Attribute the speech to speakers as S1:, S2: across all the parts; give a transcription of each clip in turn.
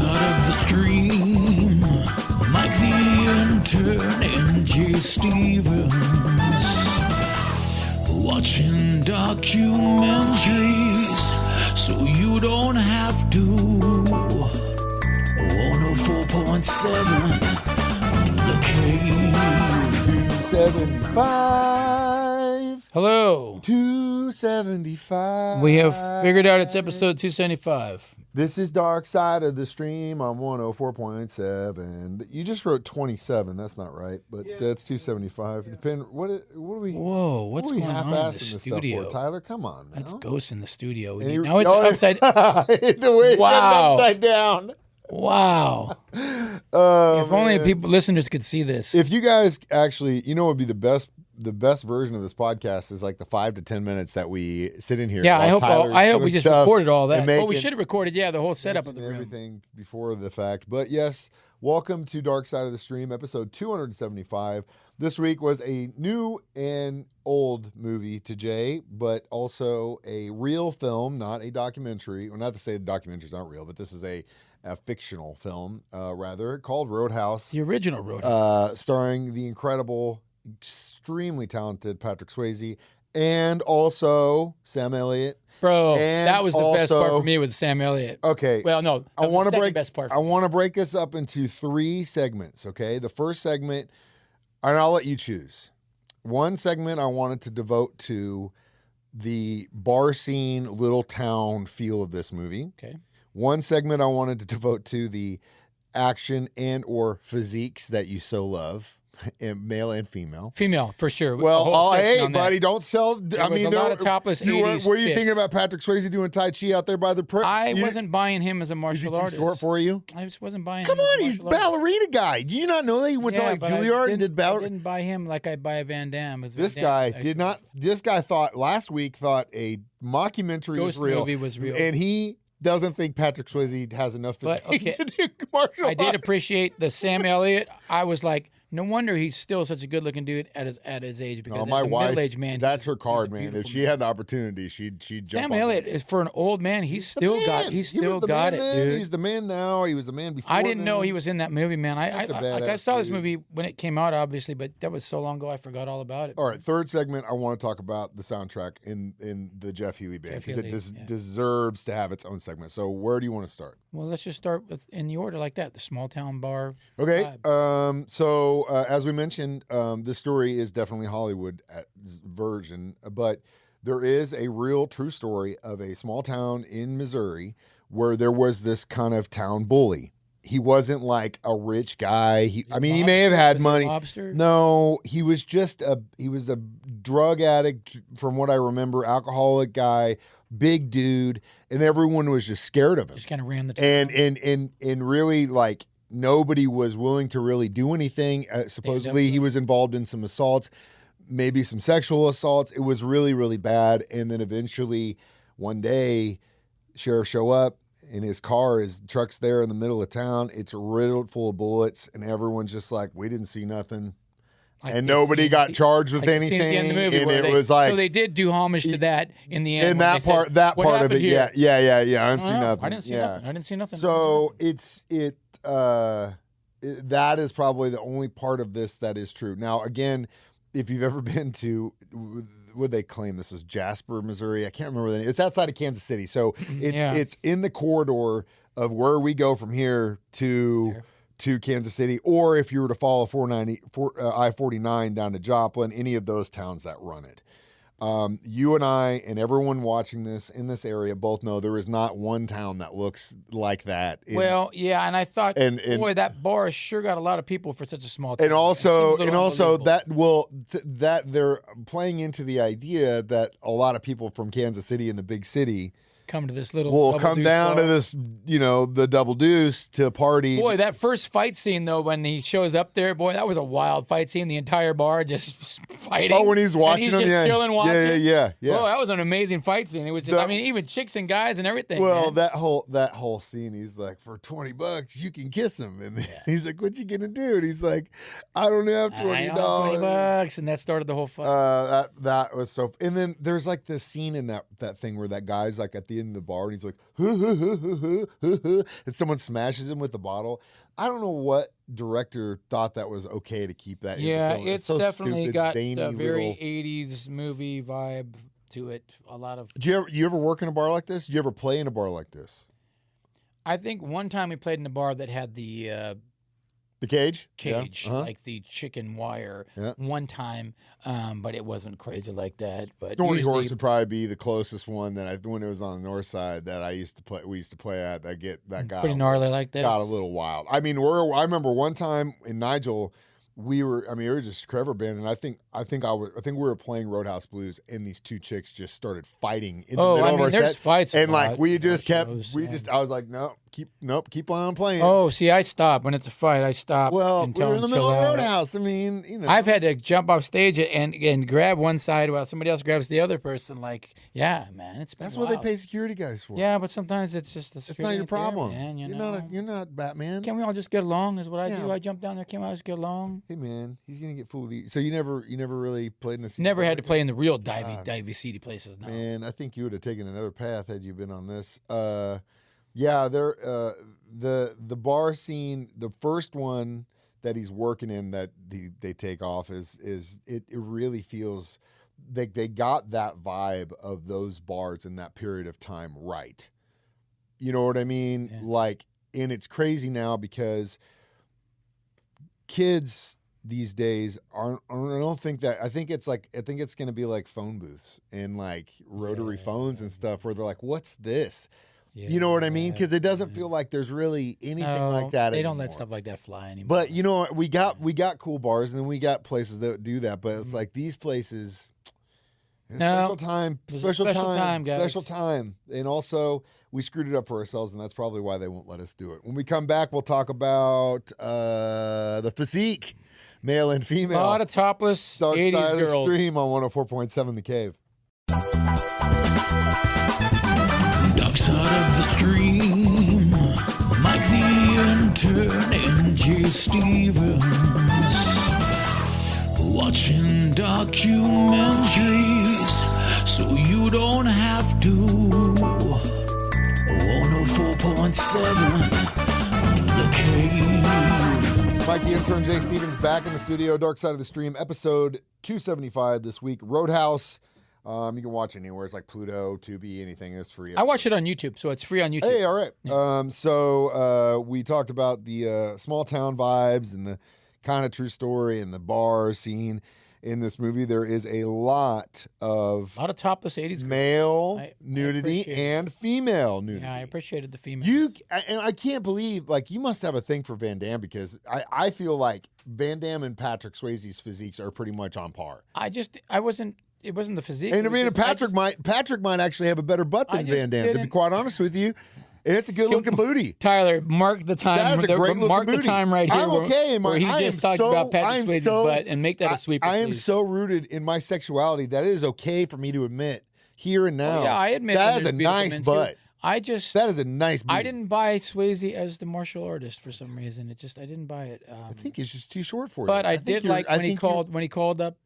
S1: side of the stream, like the intern and J. Stevens, watching documentaries so you don't have to. 104.7 The Cave.
S2: 275.
S1: Hello.
S2: 275.
S1: We have figured out it's episode 275.
S2: This is Dark Side of the Stream on 104.7. You just wrote 27. That's not right, but that's 275. What are we?
S1: Whoa, what's
S2: what are we
S1: going on in the
S2: half-assing this
S1: studio?
S2: stuff for, Tyler? Come on, now.
S1: That's ghosts in the studio.
S2: And
S1: Now it's upside.
S2: the way
S1: Wow.
S2: it's upside down.
S1: Wow.
S2: Oh,
S1: If only
S2: man.
S1: listeners could see this.
S2: If you guys actually, what would be the best version of this podcast is like the 5 to 10 minutes that we sit in here.
S1: Yeah,
S2: while
S1: I hope
S2: Tyler's
S1: we just
S2: doing stuff
S1: recorded all that.
S2: and
S1: Well, we
S2: making-
S1: should have recorded, the whole setup of the room.
S2: everything before the fact. But yes, welcome to Dark Side of the Stream, episode 275. This week was a new and old movie to Jay, but also a real film, not a documentary. Well, not to say the documentary's not real, but this is a fictional film, rather, called Roadhouse.
S1: The original Roadhouse.
S2: Starring the incredible, extremely talented Patrick Swayze, and also Sam Elliott.
S1: Bro,
S2: and
S1: that was the best part
S2: also-
S1: for me with Sam Elliott.
S2: Okay.
S1: Well, no,
S2: I want to break.
S1: best part.
S2: I want to break this up into 3 segments. Okay, the first segment, and I'll let you choose. One segment I wanted to devote to the bar scene, little town feel of this movie.
S1: Okay.
S2: One segment I wanted to devote to the action and or physiques that you so love, male and female.
S1: Female, for sure.
S2: Well, hey, buddy, don't sell.
S1: There was a lot of topless 80s
S2: Were you
S1: chicks.
S2: thinking about Patrick Swayze doing Tai Chi out there by the
S1: I wasn't buying him as a
S2: Is he
S1: martial
S2: too
S1: artist.
S2: short for you?
S1: I just wasn't buying
S2: Come
S1: him as
S2: on,
S1: a
S2: he's
S1: martial artist.
S2: ballerina guy. Do you not know that he went to like
S1: but I
S2: Juilliard and did
S1: I
S2: ballerina?
S1: didn't buy him like I buy Van Damme.
S2: This guy did not. This guy thought last week a mockumentary was
S1: Ghost
S2: real,
S1: movie was real.
S2: and he doesn't think Patrick Swayze has enough
S1: But,
S2: physique
S1: okay,
S2: to do martial
S1: I did
S2: arts.
S1: appreciate the Sam Elliott. I was like, no wonder he's still such a good-looking dude at his age, because
S2: No,
S1: as
S2: my
S1: a
S2: wife,
S1: middle-aged man,
S2: that's her
S1: he's
S2: card,
S1: a
S2: man. If
S1: beautiful
S2: she had an opportunity, she'd jump
S1: Sam
S2: on
S1: Elliott
S2: that.
S1: is, for an old man, he's still
S2: the
S1: got
S2: man.
S1: he's
S2: He
S1: still
S2: was the
S1: got
S2: man
S1: it,
S2: then.
S1: dude.
S2: He's the man now. He was the man before.
S1: I didn't know
S2: then.
S1: he was in that movie, man. I
S2: Such a badass
S1: saw this
S2: dude.
S1: movie when it came out, obviously, but that was so long ago I forgot all about it.
S2: All right, third segment. I want to talk about the soundtrack in the Jeff Healey band,
S1: Jeff
S2: because it
S1: Healey, yeah.
S2: deserves to have its own segment. So where do you want to start?
S1: Well, let's just start with in the order like that. The small town bar.
S2: Okay.
S1: vibe.
S2: So as we mentioned, this story is definitely Hollywood version, but there is a real true story of a small town in Missouri where there was this kind of town bully. He wasn't like a rich guy. He may have had money.
S1: Lobster.
S2: No, he was just a drug addict, from what I remember, alcoholic guy, big dude, and everyone was just scared of him.
S1: Just kind of ran the town.
S2: And really, like, nobody was willing to really do anything. Supposedly he was involved in some assaults, maybe some sexual assaults. It was really, really bad. And then eventually one day, sheriff show up, and his truck's there in the middle of town. It's riddled full of bullets, and everyone's just like, we didn't see nothing.
S1: Like
S2: And
S1: they
S2: nobody
S1: seen-
S2: got charged with
S1: like they seen
S2: anything.
S1: at the end of the movie
S2: And
S1: where
S2: it was like,
S1: so they did do homage to that in the end.
S2: in
S1: when
S2: that
S1: they said,
S2: part, that
S1: "What
S2: part of
S1: happened
S2: it,
S1: here?"
S2: yeah. I didn't see
S1: No,
S2: nothing.
S1: I didn't see
S2: yeah.
S1: nothing. I didn't see nothing.
S2: So that is probably the only part of this that is true. Now, again, if you've ever been to, what they claim this was Jasper, Missouri? I can't remember the name. It's outside of Kansas City, so it's in the corridor of where we go from here to Kansas City, or if you were to follow I-49 down to Joplin, any of those towns that run it. You and I and everyone watching this in this area both know there is not one town that looks like that.
S1: Well, yeah, and I thought,
S2: and
S1: boy, that bar sure got a lot of people for such a small town.
S2: And also
S1: unbelievable.
S2: that they're playing into the idea that a lot of people from Kansas City and the big city
S1: come to this little
S2: will
S1: double
S2: come
S1: deuce
S2: down
S1: bar.
S2: to this, the Double Deuce to party.
S1: Boy, that first fight scene though, when he shows up there, boy, that was a wild fight scene. The entire bar just fighting.
S2: Oh, when he's watching
S1: and
S2: them,
S1: he's just chilling, watching.
S2: Yeah.
S1: Oh, that was an amazing fight scene. It was just, even chicks and guys and everything.
S2: Well,
S1: man.
S2: that whole scene, he's like, for $20 you can kiss him, and he's like, what you gonna do? And he's like, I don't have $20.
S1: $20, and that started the whole fight.
S2: That was so. And then there's like this scene in that thing where that guy's like at the in the bar and he's like, and someone smashes him with the bottle. I don't know what director thought that was okay to keep that.
S3: Yeah,
S2: in the film.
S3: it's
S2: so
S3: definitely
S2: stupid,
S3: got
S2: zany
S3: a very
S2: little...
S3: 80s movie vibe to it. A lot of.
S2: Do you ever work in a bar like this? Do you ever play in a bar like this?
S3: I think one time we played in a bar that had the
S2: cage,
S3: yeah.
S2: Uh-huh.
S3: Like the chicken wire.
S2: Yeah.
S3: One time, but it wasn't crazy like that. But
S2: Stony Horse would probably be the closest one that when it was on the north side that I used to play. We used to play at that got
S3: pretty gnarly like that.
S2: Got a little wild. I mean, I remember one time in Nigel. We were just a cover band, and I think we were playing Roadhouse Blues, and these two chicks just started fighting in the middle of our
S3: there's
S2: set.
S3: Fights
S2: and like we just kept,
S3: shows,
S2: I was like, keep on playing.
S3: Oh, see, I stop when it's a fight. I stop.
S2: Well,
S3: and
S2: we were in the middle of Roadhouse. I mean,
S3: I've had to jump off stage and grab one side while somebody else grabs the other person. Like, yeah, man,
S2: that's what they pay security guys for.
S3: Yeah, but sometimes it's just
S2: it's not your problem,
S3: man,
S2: You're not Batman.
S3: Can't we all just get along? Is what I do. I jump down there. Can't we all just get along?
S2: Hey, man, he's gonna get fooled. So you never really played in a scene?
S3: Never had to play in the real divey seedy places. No.
S2: Man, I think you would have taken another path had you been on this. Yeah, the bar scene, the first one that he's working in that they take off is it really feels like they got that vibe of those bars in that period of time right. You know what I mean?
S3: Yeah.
S2: Like, and it's crazy now because kids these days I don't think that. I think it's going to be like phone booths and like rotary phones and stuff where they're like, what's this? Yeah, you know what I mean? Because it doesn't feel like there's really anything like that.
S3: They don't let stuff like that fly anymore.
S2: But we got cool bars, and then we got places that do that. But it's like these places, special time, guys. Special time, and also we screwed it up for ourselves, and that's probably why they won't let us do it. When we come back, we'll talk about the physique, male and female.
S3: A lot of topless
S2: Dark
S3: 80s
S2: Side
S3: girls.
S2: Of the Stream on 104.7 The Cave.
S1: Dark side of the stream, Mike the Intern and Jay Stevens, watching documentaries so you don't have to. 104.7 The Cave.
S2: Mike the Intern, Jay Stevens back in the studio. Dark Side of the Stream, episode 275 this week. Roadhouse. You can watch it anywhere. It's like Pluto, Tubi, anything. It's free.
S3: I watch it on YouTube, so it's free on YouTube.
S2: Hey, all right.
S3: Yeah.
S2: So we talked about the small town vibes and the kind of true story and the bar scene in this movie. There is a lot of
S3: topless 80s
S2: male nudity and female nudity.
S3: Yeah, I appreciated the females.
S2: And I can't believe, like, you must have a thing for Van Damme because I feel like Van Damme and Patrick Swayze's physiques are pretty much on par.
S3: It wasn't the physique.
S2: And I mean, Patrick might actually have a better butt than Van Damme, to be quite honest with you. And it's a good looking booty.
S3: Tyler, mark the time.
S2: That is a great looking
S3: mark
S2: booty.
S3: The time right here.
S2: I'm okay.
S3: Where he just talked about Patrick Swayze's butt and make that a sweeper.
S2: I am
S3: please.
S2: so rooted in my sexuality that it is okay for me to admit here and now.
S3: Oh, yeah, I admit
S2: that is a nice butt. That is a nice booty.
S3: I didn't buy Swayze as the martial artist for some reason. I didn't buy it.
S2: I think it's just too short for you.
S3: But I did like when he called up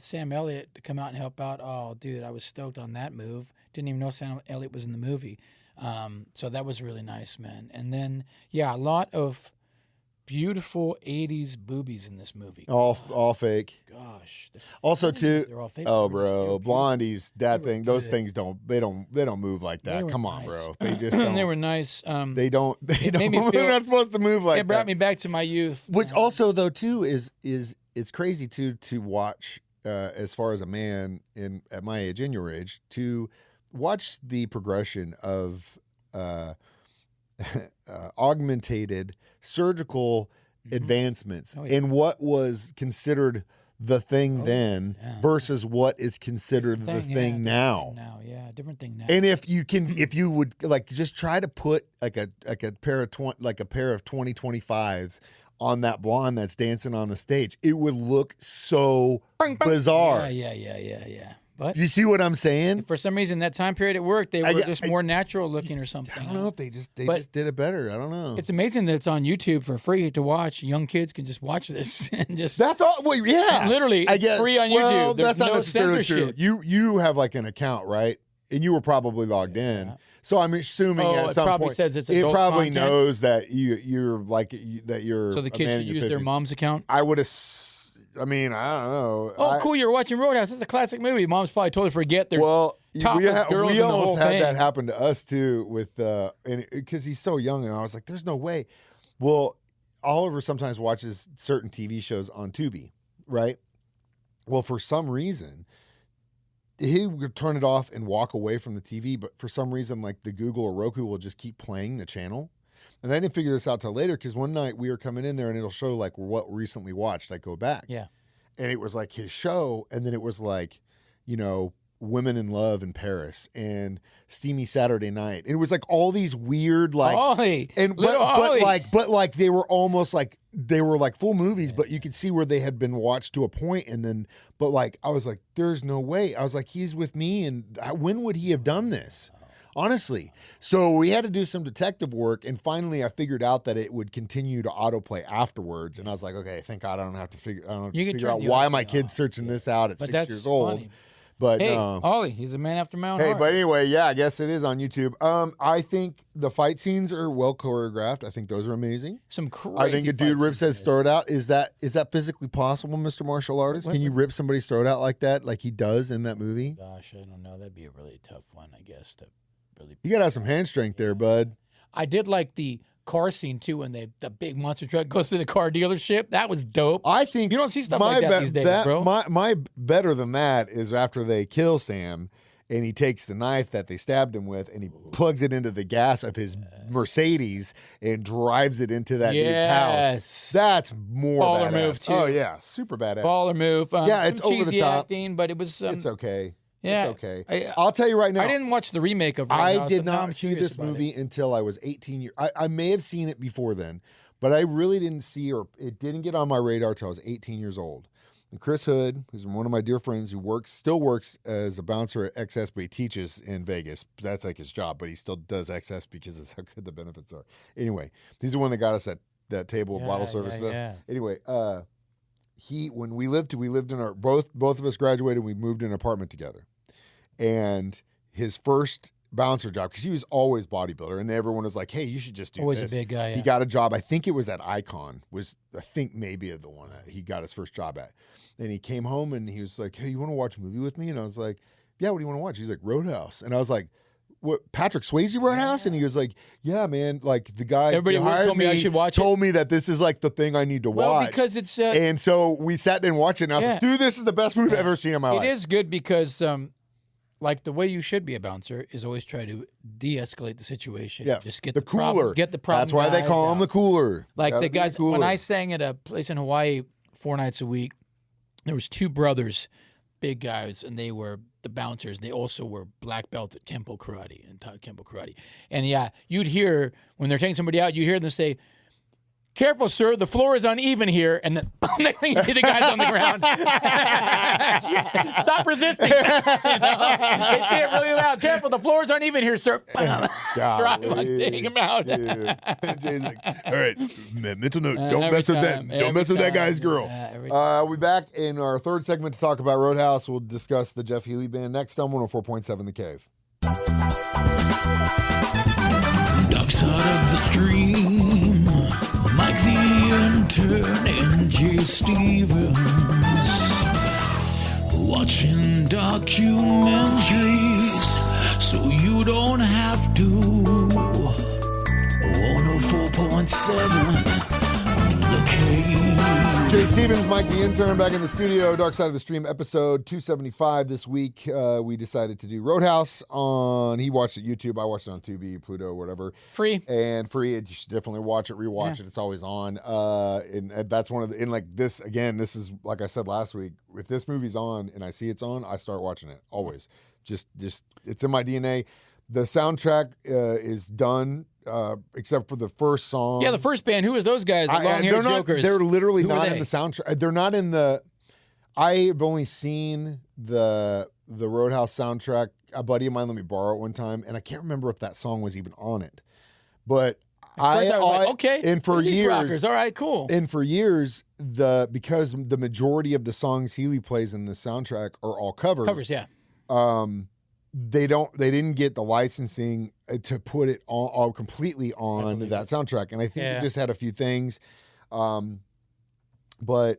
S3: Sam Elliott to come out and help out. Oh, dude, I was stoked on that move. Didn't even know Sam Elliott was in the movie. So that was really nice, man. And then, a lot of beautiful 80s boobies in this movie.
S2: All fake.
S3: Gosh.
S2: Also, too.
S3: They're all fake.
S2: Oh, bro, Blondie's those things don't move like that. Come on, bro. They just don't.
S3: They were nice.
S2: They don't. They're not supposed to move like that.
S3: It brought me back to my youth.
S2: Which also, though, too, is it's crazy too to watch as far as a man at my age and your age to watch the progression of augmented surgical advancements in what was considered the thing then versus what is considered the thing now.
S3: Different thing now.
S2: And if you would like just try to put like a pair of 2025s on that blonde that's dancing on the stage, it would look so bizarre.
S3: Yeah. But
S2: you see what I'm saying?
S3: For some reason, that time period at work, they were just more natural looking or something.
S2: I don't know if they just did it better. I don't know.
S3: It's amazing that it's on YouTube for free to watch. Young kids can just watch this and just.
S2: That's all. Well, yeah.
S3: Literally, it's free on YouTube.
S2: Well,
S3: There's
S2: that's not
S3: no
S2: necessarily true.
S3: censorship.
S2: You have like an account, right? and you were probably logged in. So I'm assuming at some
S3: probably
S2: point
S3: says it's
S2: it
S3: adult
S2: probably
S3: content.
S2: knows that you're that you're.
S3: So the kids should use their mom's account.
S2: I would have. I mean, I don't know.
S3: Oh, cool! You're watching Roadhouse. It's a classic movie. Moms probably totally forget there's topless girls
S2: we
S3: in the
S2: almost
S3: whole
S2: had
S3: thing.
S2: that happen to us too with because he's so young, and I was like, "There's no way." Well, Oliver sometimes watches certain TV shows on Tubi, right? Well, for some reason, he would turn it off and walk away from the TV, but for some reason, like the Google or Roku will just keep playing the channel. And I didn't figure this out till later because one night we were coming in there and it'll show like what recently watched. I go back.
S3: Yeah.
S2: And it was like his show. And then it was like, Women in Love in Paris and Steamy Saturday Night. And it was like all these weird like
S3: Ollie,
S2: but they were almost like they were like full movies, but you could see where they had been watched to a point, and then but like I was like, there's no way. I was like, he's with me, and when would he have done this? Honestly. So we had to do some detective work, and finally I figured out that it would continue to autoplay afterwards. And I was like, okay, thank God I don't have to figure out why my kid's searching this out at 6 years old.
S3: Funny.
S2: But
S3: hey, Ollie, he's a man after my own heart.
S2: But anyway, yeah, I guess it is on YouTube. I think the fight scenes are well choreographed. I think those are amazing.
S3: Some crazy.
S2: I think a dude rips his throat out. Is that physically possible, Mr. Martial Artist? Can you rip somebody's throat out like that, like he does in that movie?
S3: Gosh, I don't know. That'd be a really tough one, I guess.
S2: You gotta have some hand strength there, bud.
S3: I did like the car scene too when the big monster truck goes to the car dealership. That was dope.
S2: I think
S3: you don't see stuff like that these days, bro.
S2: My better than that is after they kill Sam and he takes the knife that they stabbed him with and he plugs it into the gas of his Mercedes and drives it into that dude's house. That's more
S3: baller
S2: badass.
S3: Move too.
S2: Oh yeah, super badass.
S3: Baller move.
S2: It's over the top
S3: acting, but it was.
S2: It's okay.
S3: Yeah,
S2: it's okay. I'll tell you right now.
S3: I didn't watch the remake of Roadhouse.
S2: I did not see this movie until I was 18 years. I may have seen it before then, but I really didn't see or it didn't get on my radar until I was 18 years old. And Chris Hood, who's one of my dear friends who still works as a bouncer at XS, but he teaches in Vegas. That's like his job, but he still does XS because of how good the benefits are. Anyway, he's the one that got us that table of bottle service stuff. Yeah. Anyway, when we lived in our both of us graduated, we moved in an apartment together. And his first bouncer job, because he was always bodybuilder, and everyone was like, "Hey, you should just do
S3: always
S2: this."
S3: A big guy. Yeah.
S2: He got a job. I think it was at Icon. I think maybe the one that he got his first job at. And he came home and he was like, "Hey, you want to watch a movie with me?" And I was like, "Yeah, what do you want to watch?" He's like, "Roadhouse." And I was like, "What? Patrick Swayze Roadhouse?" Yeah. And he was like, "Yeah, man. Like the guy
S3: everybody told me I should watch
S2: told me that this is like the thing I need to watch."
S3: Well, because it's
S2: and so we sat there and watched it. And I was like, "Dude, this is the best movie I've ever seen in my life."
S3: It is good because. Like the way you should be a bouncer is always try to de-escalate the situation.
S2: Yeah,
S3: just get
S2: the cooler.
S3: Get the problem.
S2: That's why they call him the cooler.
S3: Like the guys when I sang at a place in Hawaii 4 nights a week, there was 2 brothers, big guys, and they were the bouncers. They also were black belt at Kempo Karate and taught Kempo Karate. And yeah, you'd hear when they're taking somebody out, you'd hear them say, "Careful, sir, the floor is uneven here." And then next thing you see the guys on the ground. Stop resisting. They say it really loud. "Careful, the floor is uneven here, sir." Drive take him out.
S2: Jay's like, "All right, mental note, don't mess with that. Don't mess with that guy's girl." We'll be back in our third segment to talk about Roadhouse. We'll discuss the Jeff Healey Band next on 104.7 The Cave.
S1: Dark side of the stream, Mike the Intern and Jay Stevens, watching documentaries so you don't have to. 104.7 The Cave.
S2: Jay Stevens, Mike the Intern, back in the studio. Dark Side of the Stream, episode 275 this week. We decided to do Roadhouse on, he watched it YouTube, I watched it on Tubi, Pluto, whatever.
S3: Free.
S2: And free, you should definitely watch it, rewatch it, it's always on. And that's one of the, and like this, again, this is, like I said last week, if this movie's on and I see it's on, I start watching it, always. Just it's in my DNA. The soundtrack is done, except for the first song.
S3: Yeah, the first band. Who is those guys? The long-haired jokers.
S2: They're literally not in the soundtrack. They're not in the. I've only seen the Roadhouse soundtrack. A buddy of mine let me borrow it one time, and I can't remember if that song was even on it. But
S3: I was like, okay.
S2: And for years,
S3: rockers. All right, cool.
S2: And for years, because the majority of the songs Healy plays in the soundtrack are all covers.
S3: Covers, yeah.
S2: they didn't get the licensing to put it all completely on that soundtrack. And I think it just had a few things. But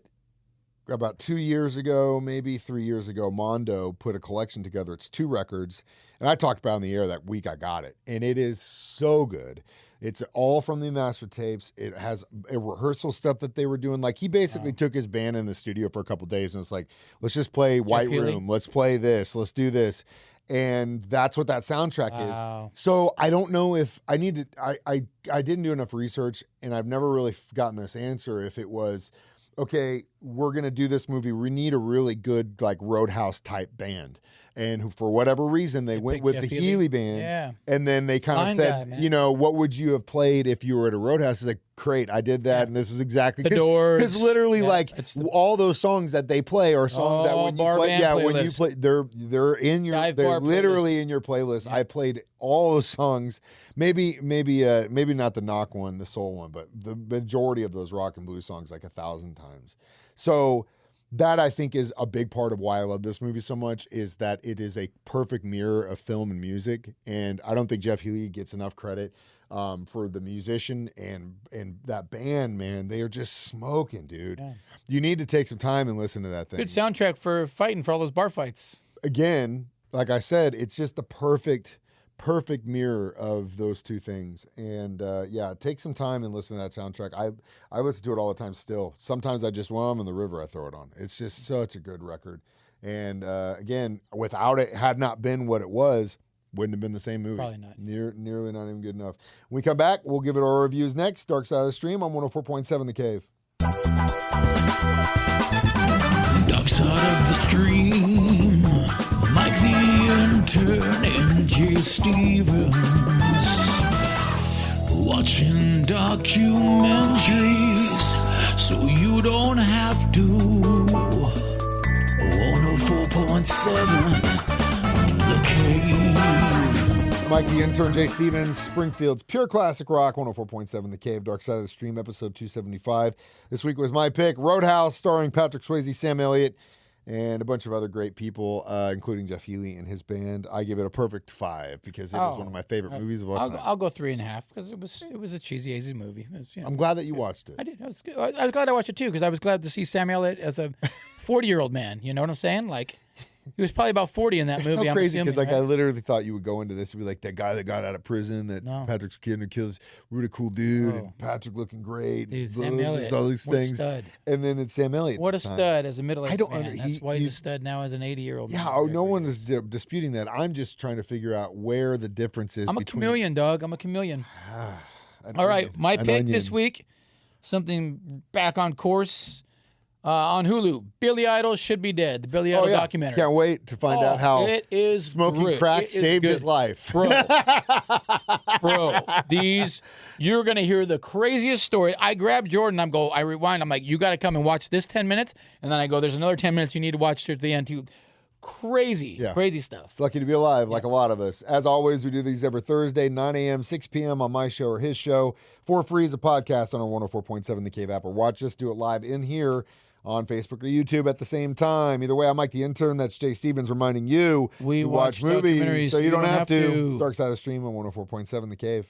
S2: about 2 years ago, maybe 3 years ago, Mondo put a collection together. It's 2 records. And I talked about it on the air that week I got it. And it is so good. It's all from the master tapes. It has a rehearsal stuff that they were doing. Like, he basically took his band in the studio for a couple of days and was like, let's just play White Room. Let's play this. Let's do this. And that's what that soundtrack is. So I don't know if I needed, I didn't do enough research, and I've never really gotten this answer if it was, okay, we're going to do this movie. We need a really good, like, Roadhouse type band. And for whatever reason, they went with the Healy band. Yeah. And then they kind of said, you know, what would you have played if you were at a Roadhouse? It's like, great, I did that. And this is exactly
S3: the Doors.
S2: Because literally, all those songs that they play are songs that when you play, when you play, they're in your, they're literally in your playlist. I played all those songs. Maybe not the knock one, the soul one, but the majority of those rock and blues songs like 1,000 times. So that, I think, is a big part of why I love this movie so much, is that it is a perfect mirror of film and music. And I don't think Jeff Healey gets enough credit for the musician and that band, man. They are just smoking, dude. Yeah. You need to take some time and listen to that thing.
S3: Good soundtrack for fighting, for all those bar fights.
S2: Again, like I said, it's just the perfect mirror of those two things. And take some time and listen to that soundtrack. I listen to it all the time still. Sometimes I just, while I'm in the river, I throw it on. It's just such a good record. And again, without it, had not been what it was, wouldn't have been the same movie.
S3: Probably not.
S2: Nearly not even good enough. When we come back, we'll give it our reviews next. Dark Side of the Stream on 104.7 The Cave.
S1: Dark Side of the Stream, Mike the Intern and Jay Stevens, watching documentaries so you don't have to. 104.7 The Cave.
S2: Mike the Intern, Jay Stevens, Springfield's Pure Classic Rock, 104.7 The Cave, Dark Side of the Stream, episode 275. This week was my pick, Roadhouse, starring Patrick Swayze, Sam Elliott, and a bunch of other great people, including Jeff Healey and his band. I give it a perfect 5 because it is one of my favorite movies of all time.
S3: I'll go 3.5 because it was a cheesy, easy movie.
S2: I'm glad that you watched it.
S3: I did. I was glad I watched it too because I was glad to see Sam Elliott as a 40-year-old man. You know what I'm saying? Like, he was probably about 40 in that movie.
S2: So crazy because I literally thought you would go into this and be like, that guy that got out of prison, that Patrick's kid and kills, really cool dude, and Patrick looking great,
S3: dude, Sam Elliott,
S2: all these things,
S3: stud.
S2: And then it's Sam Elliott.
S3: What a stud as a middle-aged man. That's why he's a stud now as an 80-year-old.
S2: Yeah,
S3: man.
S2: no one is disputing that. I'm just trying to figure out where the difference is.
S3: I'm a chameleon, dog. I'm a chameleon. All right, my pick this week, something back on course. On Hulu, Billy Idol Should Be Dead, the Billy Idol documentary.
S2: Can't wait to find out how
S3: it is
S2: smoking crack saved his life.
S3: Bro, you're going to hear the craziest story. I grabbed Jordan, I rewind, I'm like, you got to come and watch this 10 minutes, and then I go, there's another 10 minutes you need to watch at the end too. Crazy stuff.
S2: Lucky to be alive, like a lot of us. As always, we do these every Thursday, 9 a.m., 6 p.m. on my show or his show, for free as a podcast on our 104.7 The Cave app, or watch us do it live in here on Facebook or YouTube at the same time. Either way, I'm Mike the Intern. That's Jay Stevens reminding you
S3: we
S2: watch movies so you don't have to. Dark Side of the Stream on 104.7 The Cave.